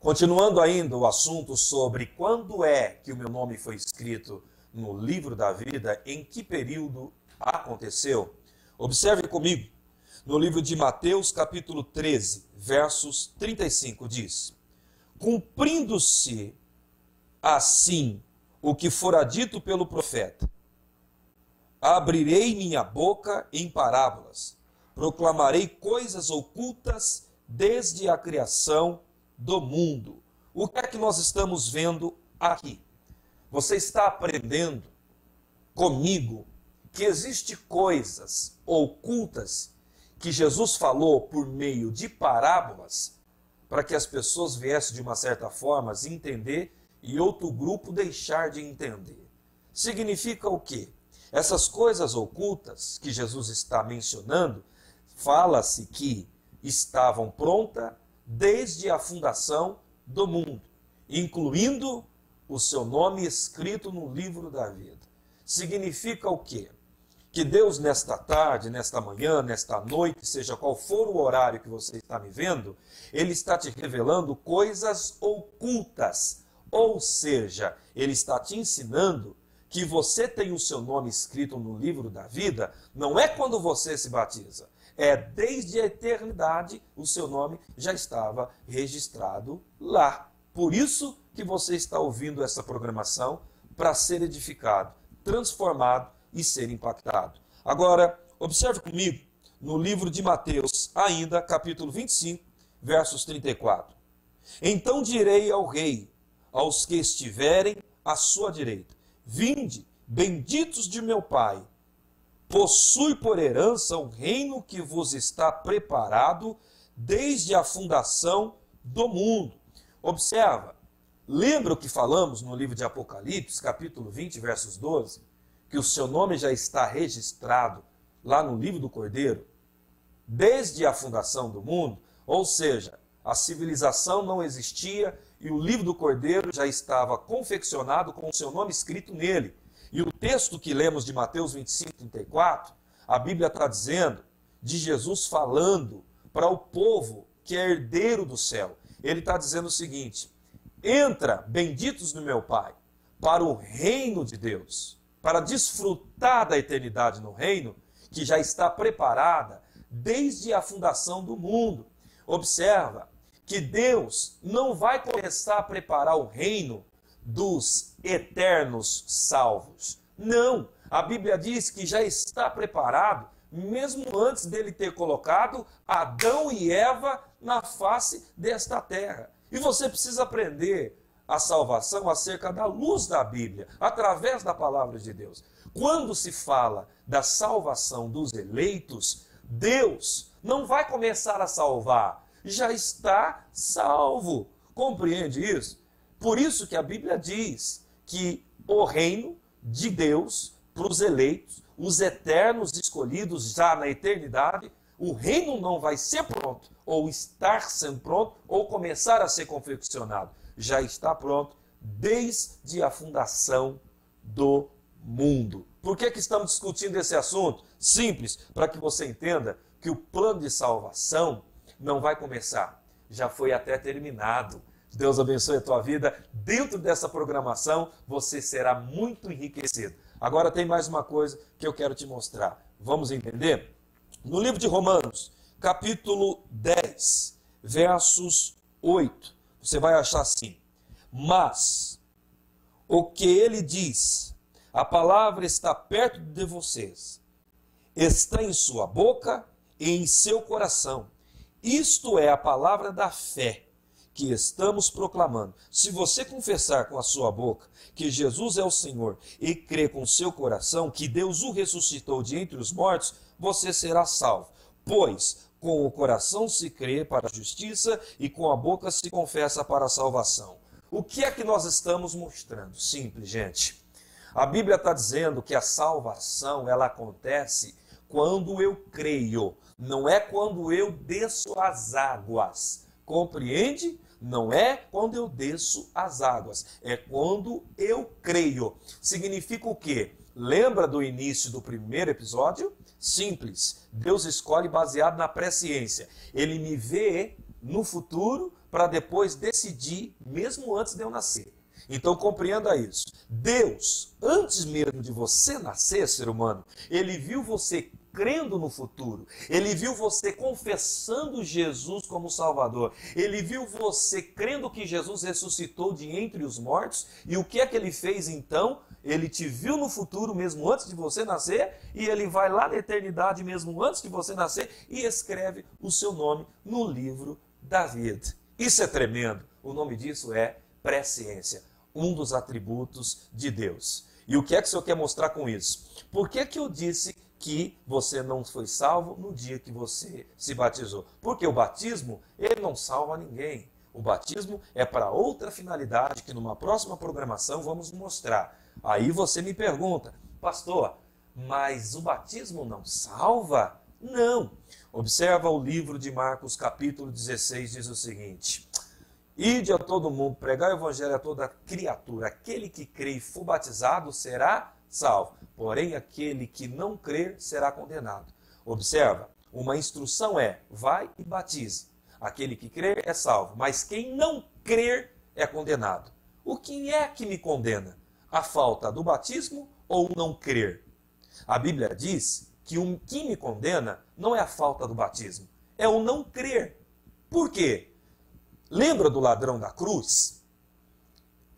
Continuando ainda o assunto sobre quando é que o meu nome foi escrito no livro da vida, em que período aconteceu, observe comigo, no livro de Mateus, capítulo 13, versos 35, diz: cumprindo-se assim o que fora dito pelo profeta, abrirei minha boca em parábolas, proclamarei coisas ocultas desde a criação do mundo. O que é que nós estamos vendo aqui? Você está aprendendo comigo que existem coisas ocultas que Jesus falou por meio de parábolas para que as pessoas viessem de uma certa forma a entender e outro grupo deixar de entender. Significa o quê? Essas coisas ocultas que Jesus está mencionando, fala-se que estavam prontas desde a fundação do mundo, incluindo o seu nome escrito no livro da vida. Significa o quê? Que Deus nesta tarde, nesta manhã, nesta noite, seja qual for o horário que você está me vendo, Ele está te revelando coisas ocultas. Ou seja, Ele está te ensinando que você tem o seu nome escrito no livro da vida, não é quando você se batiza. É desde a eternidade o seu nome já estava registrado lá. Por isso que você está ouvindo essa programação, para ser edificado, transformado e ser impactado. Agora, observe comigo no livro de Mateus, ainda capítulo 25, versos 34. Então direi ao rei, aos que estiverem à sua direita: vinde, benditos de meu Pai, possui por herança um reino que vos está preparado desde a fundação do mundo. Observa, lembra o que falamos no livro de Apocalipse, capítulo 20, versos 12? Que o seu nome já está registrado lá no livro do Cordeiro, desde a fundação do mundo, ou seja, a civilização não existia e o livro do Cordeiro já estava confeccionado com o seu nome escrito nele. E o texto que lemos de Mateus 25, 34, a Bíblia está dizendo de Jesus falando para o povo que é herdeiro do céu. Ele está dizendo o seguinte: entra, benditos do meu Pai, para o reino de Deus, para desfrutar da eternidade no reino, que já está preparada desde a fundação do mundo. Observa que Deus não vai começar a preparar o reino dos eternos salvos. Não, a Bíblia diz que já está preparado, mesmo antes dele ter colocado Adão e Eva na face desta terra. E você precisa aprender a salvação acerca da luz da Bíblia, através da palavra de Deus. Quando se fala da salvação dos eleitos, Deus não vai começar a salvar, já está salvo. Compreende isso? Por isso que a Bíblia diz que o reino de Deus para os eleitos, os eternos escolhidos já na eternidade, o reino não vai ser pronto, ou estar sendo pronto, ou começar a ser confeccionado. Já está pronto desde a fundação do mundo. Por que estamos discutindo esse assunto? Simples, para que você entenda que o plano de salvação não vai começar, já foi até terminado. Deus abençoe a tua vida. Dentro dessa programação, você será muito enriquecido. Agora tem mais uma coisa que eu quero te mostrar. Vamos entender? No livro de Romanos, capítulo 10, versos 8, você vai achar assim: mas o que ele diz, a palavra está perto de vocês, está em sua boca e em seu coração. Isto é a palavra da fé que estamos proclamando. Se você confessar com a sua boca que Jesus é o Senhor e crer com o seu coração que Deus o ressuscitou de entre os mortos, você será salvo. Pois com o coração se crê para a justiça e com a boca se confessa para a salvação. O que é que nós estamos mostrando? Simples, gente. A Bíblia está dizendo que a salvação ela acontece quando eu creio, não é quando eu desço as águas. Compreende? Não é quando eu desço as águas, é quando eu creio. Significa o quê? Lembra do início do primeiro episódio? Simples. Deus escolhe baseado na presciência. Ele me vê no futuro para depois decidir, mesmo antes de eu nascer. Então compreenda isso. Deus, antes mesmo de você nascer, ser humano, Ele viu você crendo no futuro. Ele viu você confessando Jesus como Salvador. Ele viu você crendo que Jesus ressuscitou de entre os mortos. E o que é que Ele fez então? Ele te viu no futuro mesmo antes de você nascer, e Ele vai lá na eternidade mesmo antes de você nascer e escreve o seu nome no livro da vida. Isso é tremendo. O nome disso é presciência, um dos atributos de Deus. E o que é que o Senhor quer mostrar com isso? Por que que eu disse que você não foi salvo no dia que você se batizou? Porque o batismo, ele não salva ninguém. O batismo é para outra finalidade que numa próxima programação vamos mostrar. Aí você me pergunta, pastor, mas o batismo não salva? Não. Observa o livro de Marcos, capítulo 16, diz o seguinte: ide a todo mundo, pregar o evangelho a toda criatura. Aquele que crê e for batizado será salvo. Porém, aquele que não crer será condenado. Observa, uma instrução é, vai e batize. Aquele que crer é salvo, mas quem não crer é condenado. O que é que me condena? A falta do batismo ou não crer? A Bíblia diz que o que me condena não é a falta do batismo, é o não crer. Por quê? Lembra do ladrão da cruz?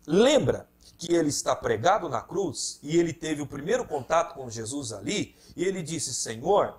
Lembra que ele está pregado na cruz e ele teve o primeiro contato com Jesus ali e ele disse, Senhor,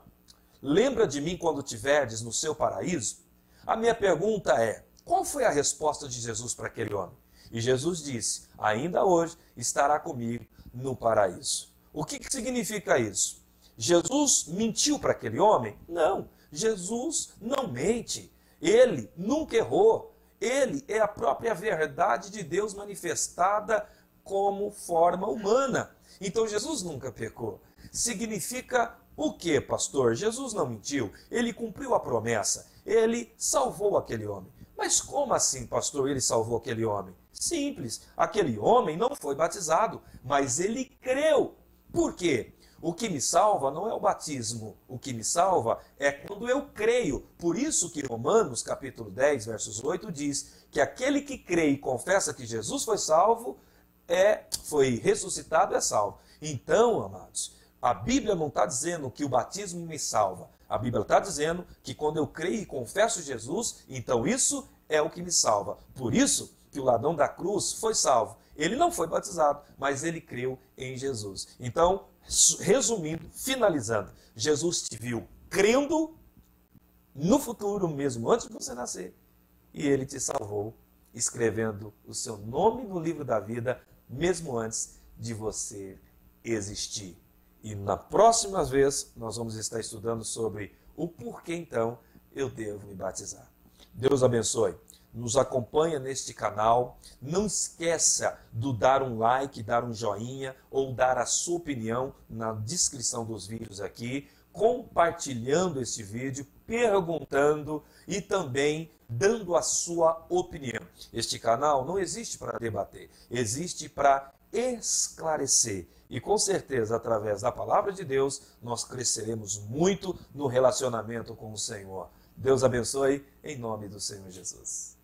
lembra de mim quando tiverdes no seu paraíso? A minha pergunta é, qual foi a resposta de Jesus para aquele homem? E Jesus disse, ainda hoje estará comigo no paraíso. O que significa isso? Jesus mentiu para aquele homem? Não, Jesus não mente. Ele nunca errou. Ele é a própria verdade de Deus manifestada como forma humana. Então Jesus nunca pecou. Significa o quê, pastor? Jesus não mentiu. Ele cumpriu a promessa. Ele salvou aquele homem. Mas como assim, pastor, ele salvou aquele homem? Simples. Aquele homem não foi batizado, mas ele creu. Por quê? O que me salva não é o batismo. O que me salva é quando eu creio. Por isso que Romanos, capítulo 10, versos 8, diz que aquele que crê e confessa que Jesus foi salvo, foi ressuscitado, é salvo. Então, amados, a Bíblia não está dizendo que o batismo me salva. A Bíblia está dizendo que quando eu creio e confesso Jesus, então isso é o que me salva. Por isso que o ladrão da cruz foi salvo. Ele não foi batizado, mas ele creu em Jesus. Então, resumindo, finalizando, Jesus te viu crendo no futuro mesmo, antes de você nascer, e ele te salvou, escrevendo o seu nome no livro da vida, mesmo antes de você existir. E na próxima vez, nós vamos estar estudando sobre o porquê, então, eu devo me batizar. Deus abençoe. Nos acompanha neste canal. Não esqueça de dar um like, dar um joinha ou dar a sua opinião na descrição dos vídeos aqui, compartilhando este vídeo, perguntando e também dando a sua opinião. Este canal não existe para debater, existe para esclarecer. E com certeza, através da palavra de Deus, nós cresceremos muito no relacionamento com o Senhor. Deus abençoe, em nome do Senhor Jesus.